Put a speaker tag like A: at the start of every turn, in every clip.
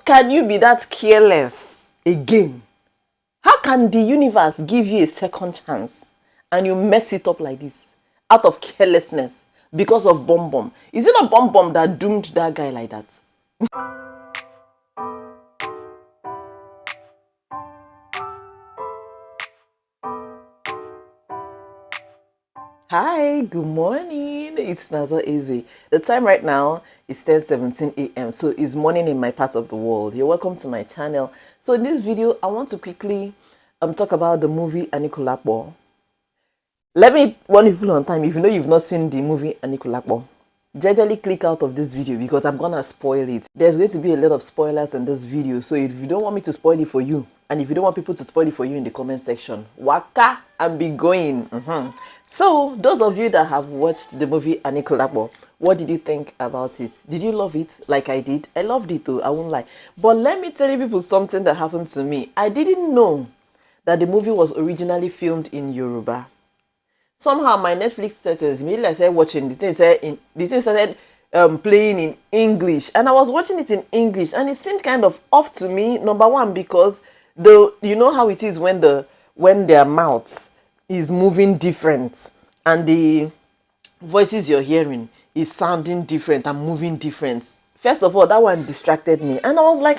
A: can you be that careless again? How can the universe give you a second chance and you mess it up like this out of carelessness because of bomb bomb? Is it not bomb bomb that doomed that guy like that? Hi, good morning. It's nazor.ezeh. The time right now is 10:17 a.m. So it's morning in my part of the world. You're welcome to my channel. So in this video, I want to quickly talk about the movie Anikulapò. Let me warn you on time. If you know you've not seen the movie Anikulapò, generally click out of this video because I'm gonna spoil it. There's going to be a lot of spoilers in this video. So if you don't want me to spoil it for you, and if you don't want people to spoil it for you in the comment section, waka and be going. So those of you that have watched the movie Anikulapò, what did you think about it? Did you love it like I did? I loved it too, I won't lie. But let me tell you people something that happened to me. I didn't know that the movie was originally filmed in Yoruba. Somehow my Netflix settings, immediately I started watching, the thing started playing in English, and I was watching it in English, and it seemed kind of off to me. Number one, because you know how it is when their mouths is moving different and the voices you're hearing is sounding different and moving different. First of all, that one distracted me, and I was like,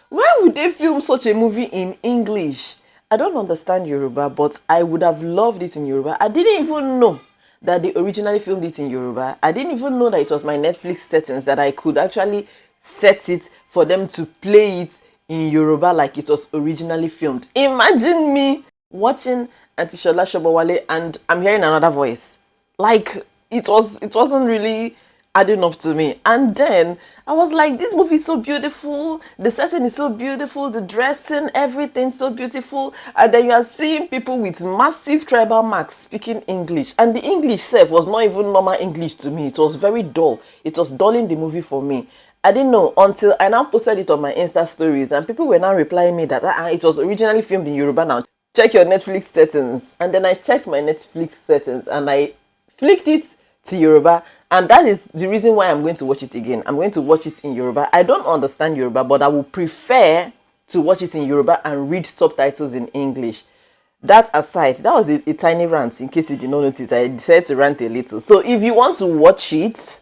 A: why would they film such a movie in English? I don't understand Yoruba, but I would have loved it in Yoruba. I didn't even know that they originally filmed it in Yoruba. I didn't even know that it was my Netflix settings that I could actually set it for them to play it in Yoruba like it was originally filmed. Imagine me watching Auntie Shola Shobowale and I'm hearing another voice. Like it wasn't really adding up to me. And then I was like, this movie is so beautiful, the setting is so beautiful, the dressing, everything so beautiful. And then you are seeing people with massive tribal marks speaking English, and the English itself was not even normal English to me. It was very dull. It was dulling the movie for me. I didn't know until I now posted it on my Insta stories, and people were now replying me that it was originally filmed in Yoruba. Now check your Netflix settings. And then I checked my Netflix settings and I flicked it to Yoruba, and that is the reason why I'm going to watch it again. I'm going to watch it in Yoruba. I don't understand Yoruba, but I would prefer to watch it in Yoruba and read subtitles in English. That aside, that was a tiny rant. In case you did not notice, I decided to rant a little. So if you want to watch it,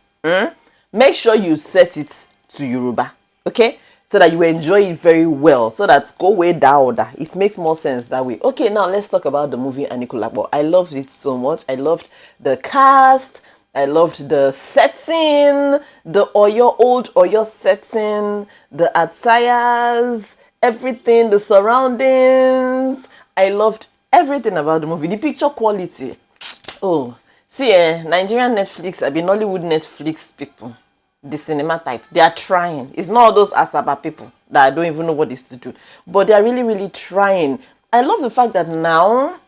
A: make sure you set it to Yoruba, okay? So that you enjoy it very well, so that go way down. It makes more sense that way. Okay, now let's talk about the movie Anikulapò. I loved it so much. I loved the cast. I loved the setting, the old Oyo setting, the attires, everything, the surroundings. I loved everything about the movie. The picture quality. Oh, see, Nigerian Netflix, I mean Hollywood Netflix people, the cinema type, they are trying. It's not all those Asaba people that I don't even know what is to do, but they are really, really trying. I love the fact that now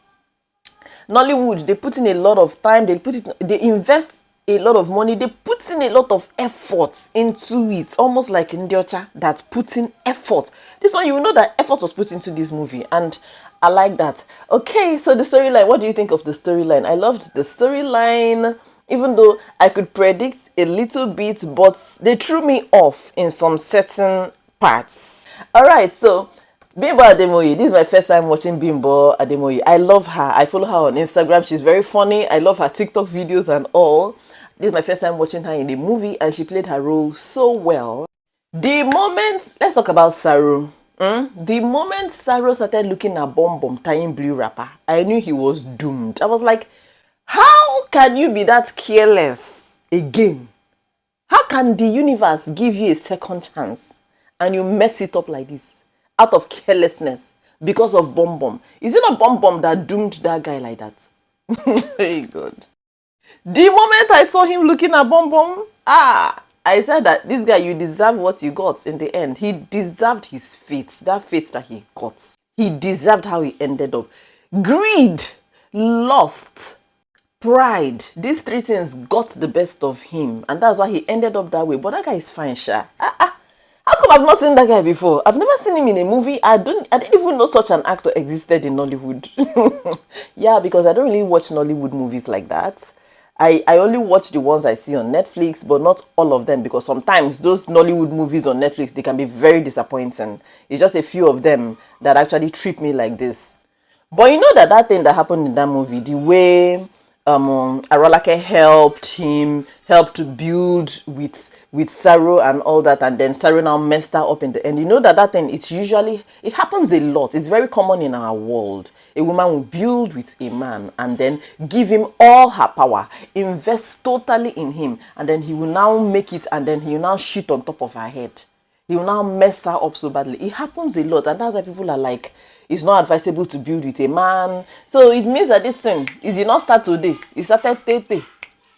A: Nollywood, they put in a lot of time, they invest a lot of money, they put in a lot of effort into it, almost like Ndiocha that put in effort. This one, you know that effort was put into this movie, and I like that. Okay, so the storyline, what do you think of the storyline? I loved the storyline, even though I could predict a little bit, but they threw me off in some certain parts. All right, so Bimbo Ademoye, this is my first time watching Bimbo Ademoye. I love her. I follow her on Instagram. She's very funny. I love her TikTok videos and all. This is my first time watching her in the movie, and she played her role so well. The moment, let's talk about Saru. The moment Saru started looking at Bom Bom tying blue wrapper, I knew he was doomed. I was like, how can you be that careless again? How can the universe give you a second chance and you mess it up like this out of carelessness because of Bom Bom? Is it not Bom Bom that doomed that guy like that? Very good. The moment I saw him looking at Bom Bom, I said that this guy, you deserve what you got in the end. He deserved his fate, that fate that he got. He deserved how he ended up. Greed, lust, pride, these three things got the best of him, and that's why he ended up that way. But that guy is fine, Sha. How come I've not seen that guy before? I've never seen him in a movie. I didn't even know such an actor existed in Nollywood. Yeah, because I don't really watch Nollywood movies like that. I only watch the ones I see on Netflix, but not all of them, because sometimes those Nollywood movies on Netflix, they can be very disappointing. It's just a few of them that actually trip me like this. But you know that thing that happened in that movie, the way Arolake helped to build with Saru and all that, and then Saru now messed her up in the end. You know that thing, it happens a lot. It's very common in our world. A woman will build with a man and then give him all her power, invest totally in him, and then he will now make it, and then he will now shit on top of her head. He will now mess her up so badly. It happens a lot, and that's why people are like, it's not advisable to build with a man. So it means that this thing, it did not start today. It started tete.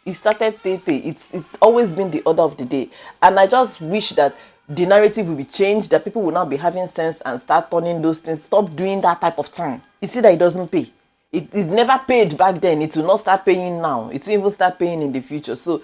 A: It's always been the order of the day. And I just wish that the narrative will be changed, that people will now be having sense and start turning those things. Stop doing that type of thing. You see that it doesn't pay. It never paid back then. It will not start paying now. It will even start paying in the future. So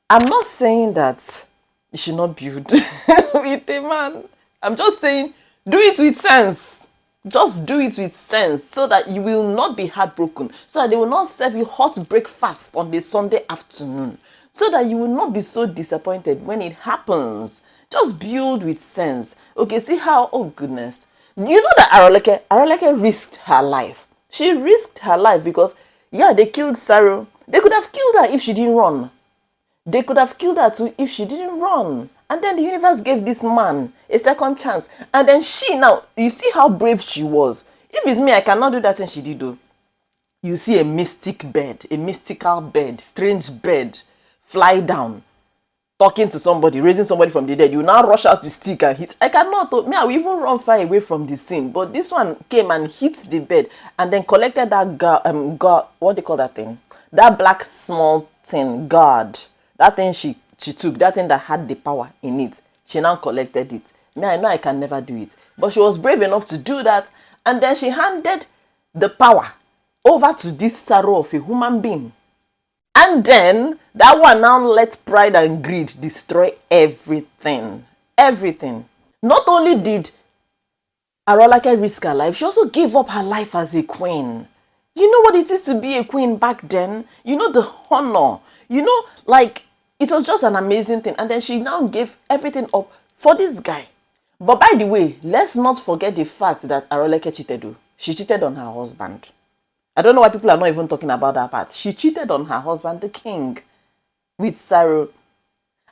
A: I'm not saying that you should not build with a man. I'm just saying, do it with sense. Just do it with sense, so that you will not be heartbroken, so that they will not serve you hot breakfast on the Sunday afternoon, so that you will not be so disappointed when it happens. Just build with sense. Okay, see how, oh goodness. You know that Aroleke risked her life. She risked her life because, yeah, they killed Saru. They could have killed her if she didn't run. They could have killed her too if she didn't run. And then the universe gave this man a second chance. And then she now, you see how brave she was. If it's me, I cannot do that thing she did though. You see a mystical bird, strange bird, fly down, talking to somebody, raising somebody from the dead. You now rush out to stick and hit. I cannot. Me, I will even run far away from the scene. But this one came and hit the bed and then collected that what do you call that thing? That black small thing, guard. That thing she took, that thing that had the power in it, she now collected it. Me, I know I can never do it. But she was brave enough to do that. And then she handed the power over to this sorrow of a human being. And then that one now let pride and greed destroy everything. Everything. Not only did Arolake risk her life, she also gave up her life as a queen. You know what it is to be a queen back then? You know the honor. You know, like, it was just an amazing thing. And then she now gave everything up for this guy. But by the way, let's not forget the fact that Aroleke cheated. She cheated on her husband. I don't know why people are not even talking about that part. She cheated on her husband, the king, with Saru.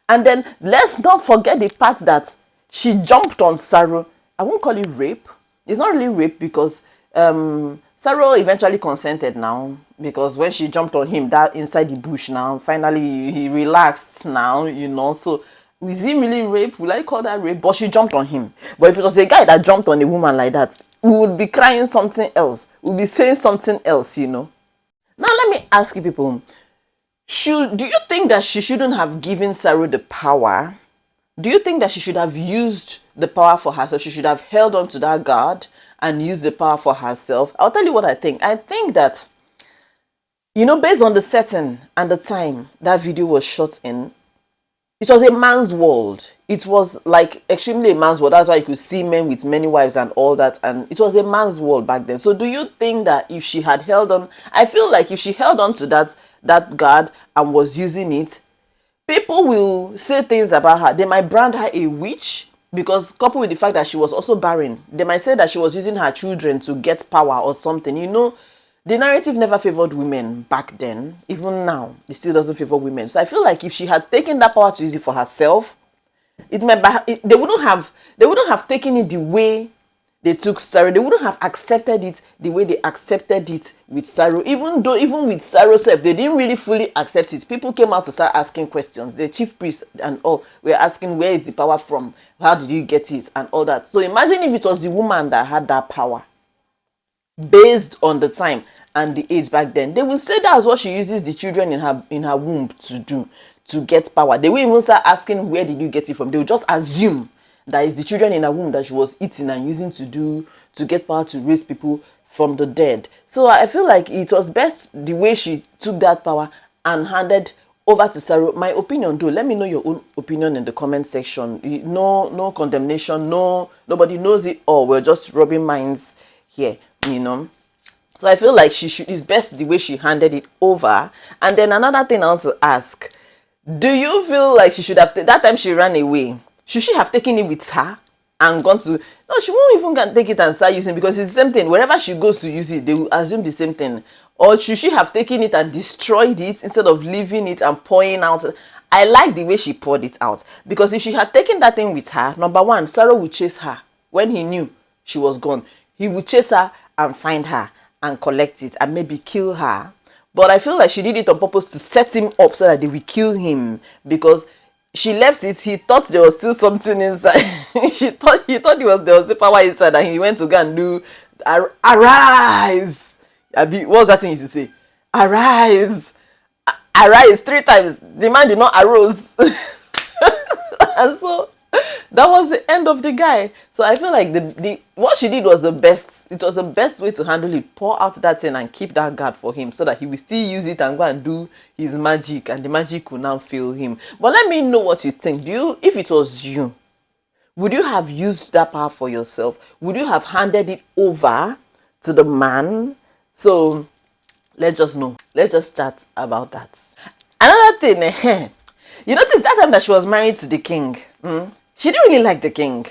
A: And then let's not forget the part that she jumped on Saru. I won't call it rape. It's not really rape because Saru eventually consented now, because when she jumped on him that inside the bush now, finally he relaxed now, you know. So is it really rape? Will I call that rape? But she jumped on him. But if it was a guy that jumped on a woman like that, we would be crying something else. We'll be saying something else, you know. Now let me ask you people, do you think that she shouldn't have given Saru the power? Do you think that she should have used the power for herself? She should have held on to that guard and used the power for herself? I'll tell you what I think. I think that, you know, based on the setting and the time that video was shot in, it was a man's world. It was like extremely a man's world. That's why you could see men with many wives and all that. And it was a man's world back then. So do you think that if she had held on, I feel like if she held on to that guard and was using it, people will say things about her. They might brand her a witch, because coupled with the fact that she was also barren, they might say that she was using her children to get power or something. You know, the narrative never favored women back then. Even now, it still doesn't favor women. So I feel like if she had taken that power to use it for herself, they wouldn't have taken it the way they took Saru. They wouldn't have accepted it the way they accepted it with Saru. Even with Saru self, they didn't really fully accept it. People came out to start asking questions. The chief priest and all were asking, where is the power from? How did you get it? And all that. So imagine if it was the woman that had that power. Based on the time and the age back then, they will say that's what she uses the children in her womb to do, to get power. They will even start asking, where did you get it from? They will just assume that it's the children in her womb that she was eating and using to get power to raise people from the dead. So I feel like it was best the way she took that power and handed over to Saru. My opinion though, let me know your own opinion in the comment section. No condemnation, nobody knows it all. We're just rubbing minds here, you know. So I feel like it's best the way she handed it over. And then another thing I want to ask, do you feel like she should have, that time she ran away, should she have taken it with her and gone to, no, she won't even can take it and start using, because it's the same thing. Wherever she goes to use it, they will assume the same thing. Or should she have taken it and destroyed it instead of leaving it and pouring out? I like the way she poured it out, because if she had taken that thing with her, number one, Sarah would chase her. When he knew she was gone, he would chase her and find her and collect it and maybe kill her. But I feel like she did it on purpose to set him up so that they will kill him, because she left it. He thought there was still something inside. He thought there was a power inside, and he went to go and do arise. What was that thing he used to say? Arise, arise 3 times. The man did not arose. And so that was the end of the guy. So I feel like the what she did was the best. It was the best way to handle it. Pour out that thing and keep that guard for him, so that he will still use it and go and do his magic, and the magic will now fail him. But let me know what you think. If it was you, would you have used that power for yourself? Would you have handed it over to the man? So let's just know. Let's just chat about that. Another thing, you notice that time that she was married to the king, she didn't really like the king.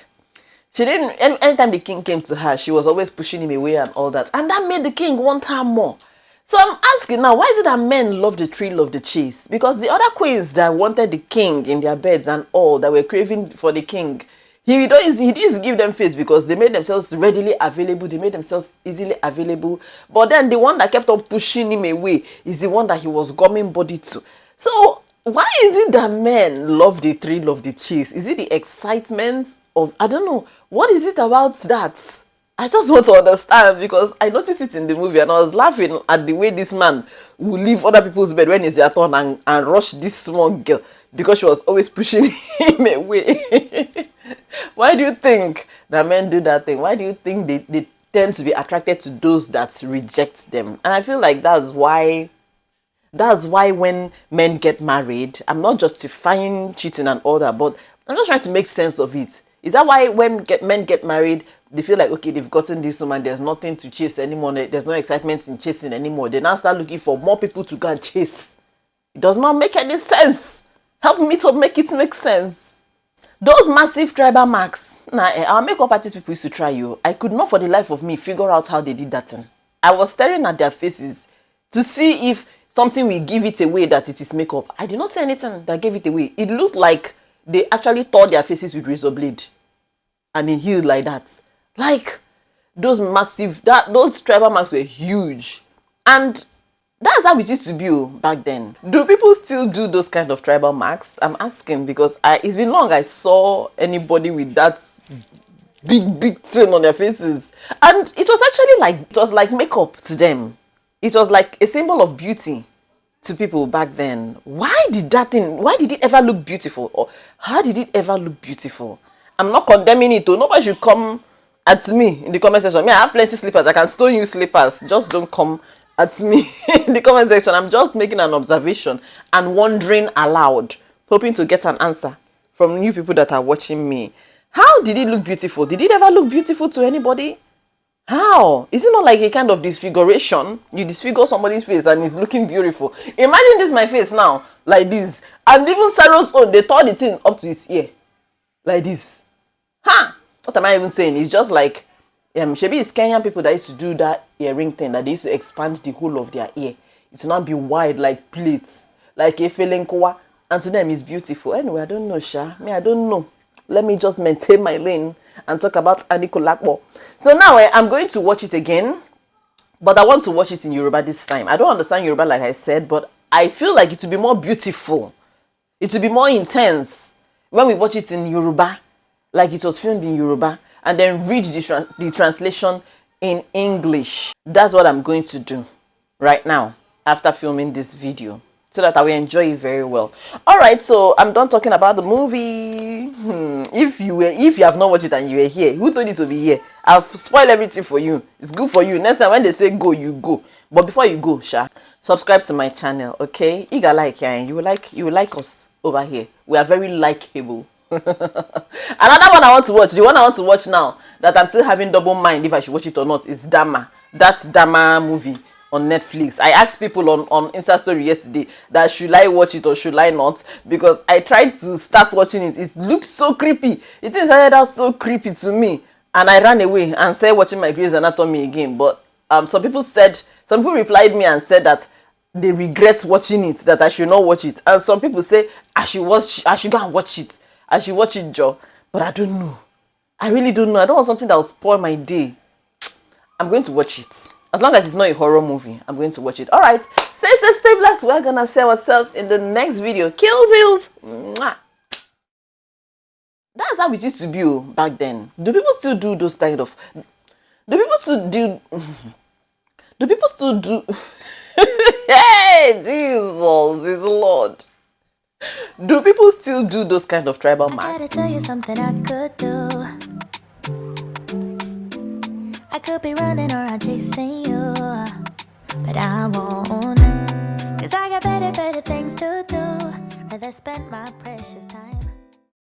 A: She didn't. Anytime the king came to her, she was always pushing him away and all that, and that made the king want her more. So I'm asking now, why is it that men love the thrill of the chase? Because the other queens that wanted the king in their beds and all, that were craving for the king, he didn't give them face, because they made themselves readily available. They made themselves easily available. But then the one that kept on pushing him away is the one that he was gumming body to. So why is it that men love the thrill of the chase? Is it the excitement of, I don't know, what is it about that? I just want to understand, because I noticed it in the movie and I was laughing at the way this man will leave other people's bed when it's their turn and rush this small girl, because she was always pushing him away. Why do you think that men do that thing? Why do you think they tend to be attracted to those that reject them? And I feel like that's why when men get married, I'm not justifying cheating and all that, but I'm just trying to make sense of it. Is that why when men get married, they feel like, okay, they've gotten this woman, there's nothing to chase anymore, there's no excitement in chasing anymore. They now start looking for more people to go and chase. It does not make any sense. Help me to make it make sense. Those massive tribal marks, our makeup artist people used to try you. I could not for the life of me figure out how they did that thing. I was staring at their faces to see if something will give it away that it is makeup. I did not see anything that gave it away. It looked like they actually tore their faces with razor blade and it healed like that. Like those tribal marks were huge, and that's how it used to be back then. Do people still do those kind of tribal marks? I'm asking, because it's been long I saw anybody with that big thing on their faces, and it was actually like makeup to them. It was like a symbol of beauty to people back then. Why did it ever look beautiful? Or how did it ever look beautiful? I'm not condemning it. Nobody should come at me in the comment section. I have plenty slippers. I can still use slippers. Just don't come at me in the comment section. I'm just making an observation and wondering aloud, hoping to get an answer from new people that are watching me. How did it look beautiful? Did it ever look beautiful to anybody? How? Is it not like a kind of disfiguration? You disfigure somebody's face and it's looking beautiful. Imagine this, my face now, like this. And even Sarah's own, they tore the thing up to his ear. Like this. Huh? What am I even saying? It's just like, maybe it's Kenyan people that used to do that earring thing, that they used to expand the whole of their ear. It will not be wide like plates, like a felenkoa. And to them, it's beautiful. Anyway, I don't know, Sha. I don't know. Let me just maintain my lane and talk about Anikulapò. So now I'm going to watch it again, but I want to watch it in Yoruba this time. I don't understand Yoruba, like I said, but I feel like it will be more beautiful. It will be more intense when we watch it in Yoruba, like it was filmed in Yoruba, and then read the translation in English. That's what I'm going to do right now after filming this video, so that I will enjoy it very well. Alright, so I'm done talking about the movie. If you have not watched it and you were here, who told you to be here? I've spoiled everything for you. It's good for you. Next time when they say go, you go. But before you go, subscribe to my channel, okay? You will like us over here. We are very likable. Another one I want to watch, the one I want to watch now, that I'm still having double mind if I should watch it or not, is Dama. that Dama movie on Netflix. I asked people on Insta story yesterday that should I watch it or should I not, because I tried to start watching it. It looked so creepy. It is that so creepy to me, and I ran away and started watching my Grey's Anatomy again. But some people replied me and said that they regret watching it, that I should not watch it, and some people say I should go and watch it. I should watch it, Joe. But I don't know. I really don't know. I don't want something that will spoil my day. I'm going to watch it. As long as it's not a horror movie, I'm going to watch it. All right. Stay safe, stay blessed. We're going to see ourselves in the next video. Kills heels. Mwah. That's how it used to be back then. Do people still do those kind of... Do people still do... Do people still do... Hey, Jesus is Lord. Do people still do those kind of tribal masks?
B: I gotta tell you something I could do. I could be running or I'm chasing you, but I won't, 'cause I got better things to do. Rather spend my precious time